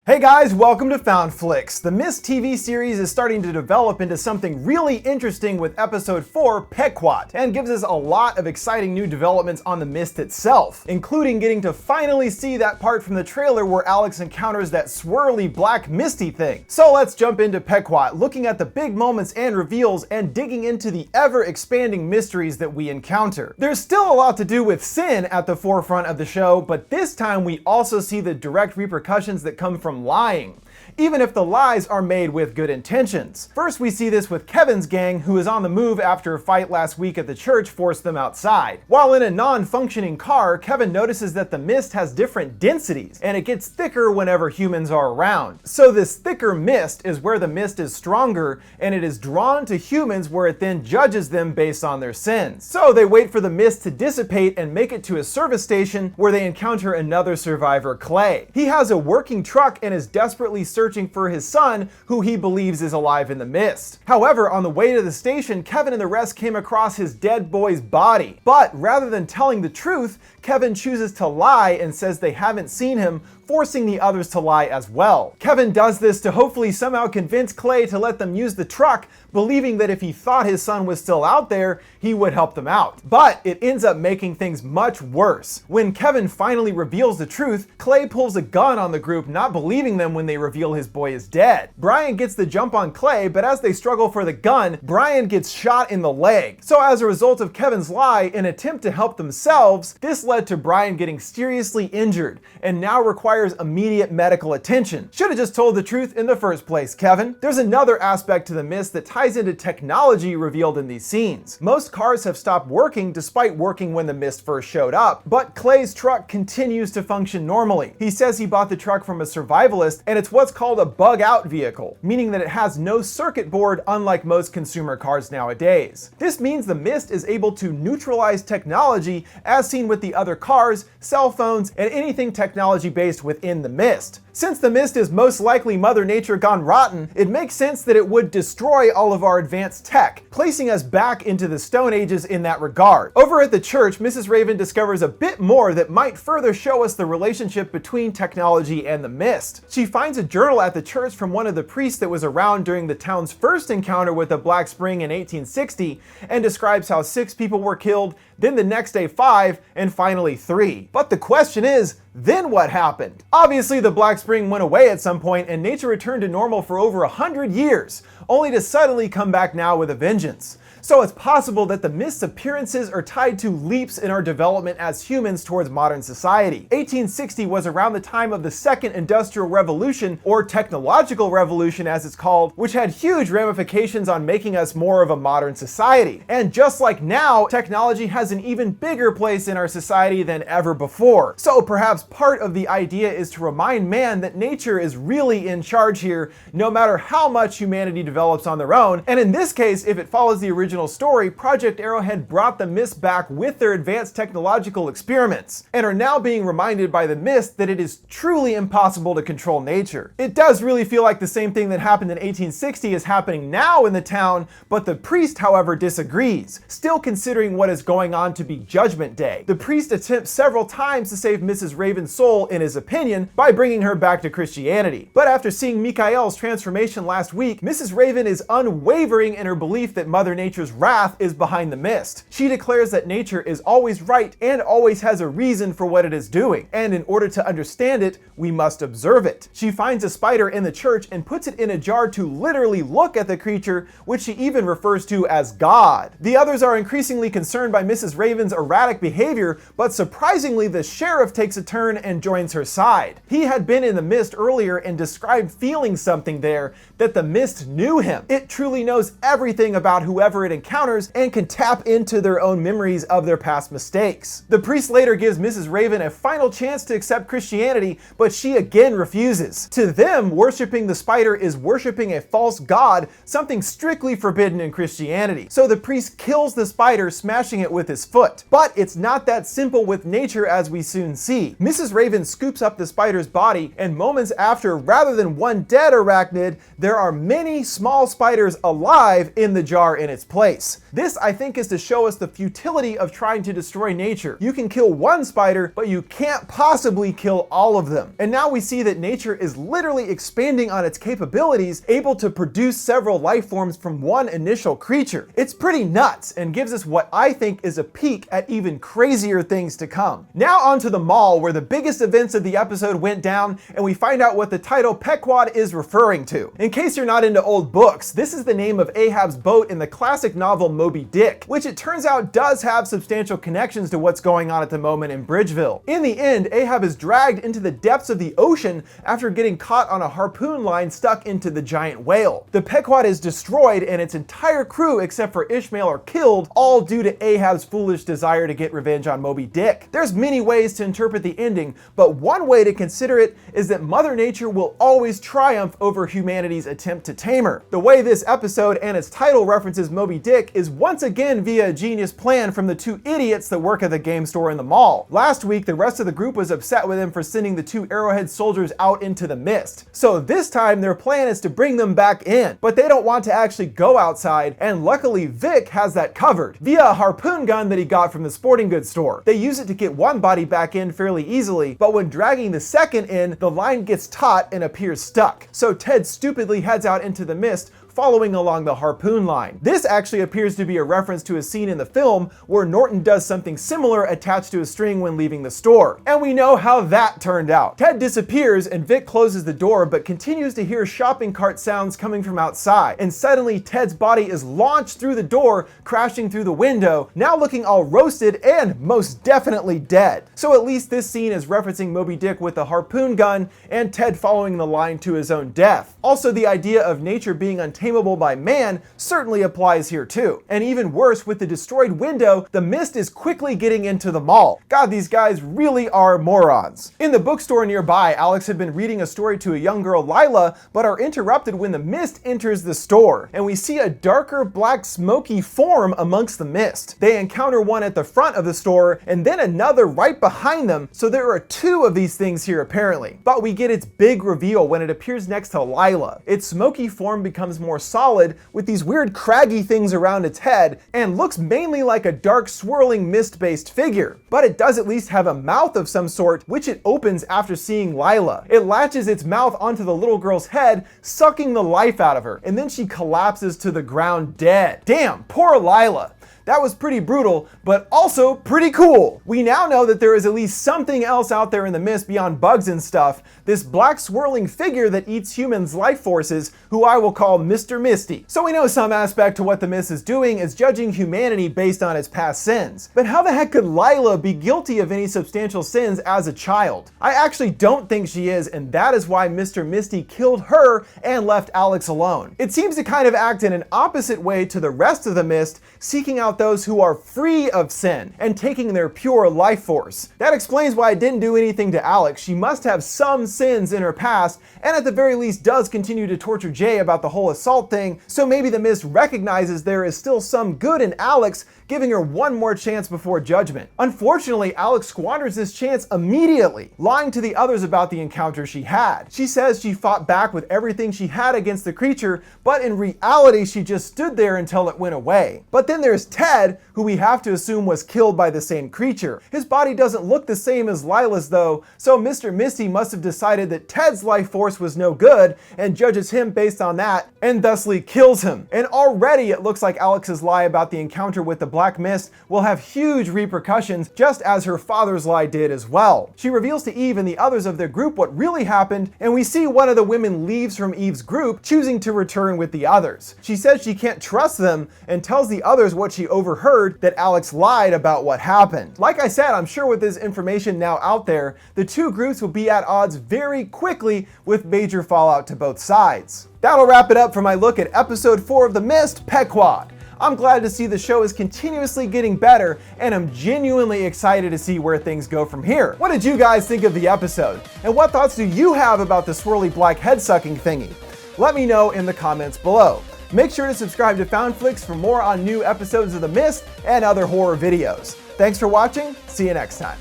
Hey guys, welcome to FoundFlix. The Mist TV series is starting to develop into something really interesting with episode 4, Pequod, and gives us a lot of exciting new developments on the Mist itself, including getting to finally see that part from the trailer where Alex encounters that swirly black misty thing. So let's jump into Pequod, looking at the big moments and reveals and digging into the ever-expanding mysteries that we encounter. There's still a lot to do with sin at the forefront of the show, but this time we also see the direct repercussions that come from lying, even if the lies are made with good intentions. First, we see this with Kevin's gang, who is on the move after a fight last week at the church forced them outside. While in a non-functioning car, Kevin notices that the mist has different densities, and it gets thicker whenever humans are around. So this thicker mist is where the mist is stronger, and it is drawn to humans where it then judges them based on their sins. So they wait for the mist to dissipate and make it to a service station where they encounter another survivor, Clay. He has a working truck and is desperately searching for his son, who he believes is alive in the mist. However, on the way to the station, Kevin and the rest came across his dead boy's body. But rather than telling the truth, Kevin chooses to lie and says they haven't seen him, forcing the others to lie as well. Kevin does this to hopefully somehow convince Clay to let them use the truck, believing that if he thought his son was still out there, he would help them out. But it ends up making things much worse. When Kevin finally reveals the truth, Clay pulls a gun on the group, not believing them when they reveal his boy is dead. Brian gets the jump on Clay, but as they struggle for the gun, Brian gets shot in the leg. So as a result of Kevin's lie, in an attempt to help themselves, this led to Brian getting seriously injured and now requires immediate medical attention. Should have just told the truth in the first place, Kevin. There's another aspect to the mist that ties into technology revealed in these scenes. Most cars have stopped working despite working when the mist first showed up, but Clay's truck continues to function normally. He says he bought the truck from a survivalist, and it's what's called a bug-out vehicle, meaning that it has no circuit board, unlike most consumer cars nowadays. This means the mist is able to neutralize technology as seen with the other cars, cell phones, and anything technology-based within the mist. Since the mist is most likely Mother Nature gone rotten, it makes sense that it would destroy all of our advanced tech, placing us back into the Stone Ages in that regard. Over at the church, Mrs. Raven discovers a bit more that might further show us the relationship between technology and the mist. She finds a journal at the church from one of the priests that was around during the town's first encounter with the Black Spring in 1860, and describes how 6 people were killed, then the next day 5, and finally 3. But the question is, then what happened? Obviously, the Black Spring went away at some point and nature returned to normal for over 100 years, only to suddenly come back now with a vengeance. So it's possible that the mist's appearances are tied to leaps in our development as humans towards modern society. 1860 was around the time of the Second Industrial Revolution, or Technological Revolution as it's called, which had huge ramifications on making us more of a modern society. And just like now, technology has an even bigger place in our society than ever before. So perhaps part of the idea is to remind man that nature is really in charge here, no matter how much humanity develops on their own. And in this case, if it follows the original story, Project Arrowhead brought the mist back with their advanced technological experiments, and are now being reminded by the mist that it is truly impossible to control nature. It does really feel like the same thing that happened in 1860 is happening now in the town, but the priest, however, disagrees, still considering what is going on to be Judgment Day. The priest attempts several times to save Mrs. Raven's soul, in his opinion, by bringing her back to Christianity. But after seeing Mikael's transformation last week, Mrs. Raven is unwavering in her belief that Mother Nature's wrath is behind the mist. She declares that nature is always right and always has a reason for what it is doing, and in order to understand it, we must observe it. She finds a spider in the church and puts it in a jar to literally look at the creature, which she even refers to as God. The others are increasingly concerned by Mrs. Raven's erratic behavior, but surprisingly the sheriff takes a turn and joins her side. He had been in the mist earlier and described feeling something there, that the mist knew him. It truly knows everything about whoever it encounters and can tap into their own memories of their past mistakes. The priest later gives Mrs. Raven a final chance to accept Christianity, but she again refuses. To them, worshiping the spider is worshiping a false god, something strictly forbidden in Christianity. So the priest kills the spider, smashing it with his foot. But it's not that simple with nature, as we soon see. Mrs. Raven scoops up the spider's body, and moments after, rather than one dead arachnid, there are many small spiders alive in the jar in its place. place. This, I think, is to show us the futility of trying to destroy nature. You can kill one spider, but you can't possibly kill all of them. And now we see that nature is literally expanding on its capabilities, able to produce several life forms from one initial creature. It's pretty nuts and gives us what I think is a peek at even crazier things to come. Now onto the mall, where the biggest events of the episode went down, and we find out what the title Pequod is referring to. In case you're not into old books, this is the name of Ahab's boat in the classic novel Moby Dick, which it turns out does have substantial connections to what's going on at the moment in Bridgeville. In the end, Ahab is dragged into the depths of the ocean after getting caught on a harpoon line stuck into the giant whale. The Pequod is destroyed and its entire crew except for Ishmael are killed, all due to Ahab's foolish desire to get revenge on Moby Dick. There's many ways to interpret the ending, but one way to consider it is that Mother Nature will always triumph over humanity's attempt to tame her. The way this episode and its title references Moby Dick is once again via a genius plan from the two idiots that work at the game store in the mall. Last week, the rest of the group was upset with him for sending the two Arrowhead soldiers out into the mist. So this time their plan is to bring them back in, but they don't want to actually go outside, and luckily Vic has that covered via a harpoon gun that he got from the sporting goods store. They use it to get one body back in fairly easily, but when dragging the second in, the line gets taut and appears stuck. So Ted stupidly heads out into the mist, following along the harpoon line. This actually appears to be a reference to a scene in the film where Norton does something similar attached to a string when leaving the store. And we know how that turned out. Ted disappears and Vic closes the door but continues to hear shopping cart sounds coming from outside. And suddenly Ted's body is launched through the door, crashing through the window, now looking all roasted and most definitely dead. So at least this scene is referencing Moby Dick with the harpoon gun and Ted following the line to his own death. Also, the idea of nature being untamable by man certainly applies here too. And even worse, with the destroyed window, the mist is quickly getting into the mall. God, these guys really are morons. In the bookstore nearby, Alex had been reading a story to a young girl, Lila, but are interrupted when the mist enters the store, and we see a darker black smoky form amongst the mist. They encounter one at the front of the store and then another right behind them, so there are two of these things here apparently. But we get its big reveal when it appears next to Lila. Its smoky form becomes more solid with these weird craggy things around its head and looks mainly like a dark swirling mist-based figure. But it does at least have a mouth of some sort, which it opens after seeing Lila. It latches its mouth onto the little girl's head, sucking the life out of her, and then she collapses to the ground dead. Damn, poor Lila. That was pretty brutal, but also pretty cool. We now know that there is at least something else out there in the mist beyond bugs and stuff. This black swirling figure that eats humans' life forces, who I will call Mr. Misty. So we know some aspect to what the mist is doing is judging humanity based on its past sins. But how the heck could Lila be guilty of any substantial sins as a child? I actually don't think she is, and that is why Mr. Misty killed her and left Alex alone. It seems to kind of act in an opposite way to the rest of the mist, seeking out those who are free of sin and taking their pure life force. That explains why it didn't do anything to Alex. She must have some sins in her past, and at the very least does continue to torture Jay about the whole assault thing, so maybe the mist recognizes there is still some good in Alex, giving her one more chance before judgment. Unfortunately, Alex squanders this chance immediately, lying to the others about the encounter she had. She says she fought back with everything she had against the creature, but in reality she just stood there until it went away. But then there's Ted, who we have to assume was killed by the same creature. His body doesn't look the same as Lila's though, so Mr. Misty must have decided that Ted's life force was no good and judges him based on that, and thusly kills him. And already it looks like Alex's lie about the encounter with the black mist will have huge repercussions, just as her father's lie did as well. She reveals to Eve and the others of their group what really happened, and we see one of the women leaves from Eve's group, choosing to return with the others. She says she can't trust them and tells the others what she overheard, that Alex lied about what happened. Like I said, I'm sure with this information now out there, the two groups will be at odds very quickly with major fallout to both sides. That'll wrap it up for my look at episode 4 of The Mist, Pequod. I'm glad to see the show is continuously getting better, and I'm genuinely excited to see where things go from here. What did you guys think of the episode? And what thoughts do you have about the swirly black head-sucking thingy? Let me know in the comments below. Make sure to subscribe to FoundFlix for more on new episodes of The Mist and other horror videos. Thanks for watching, see you next time.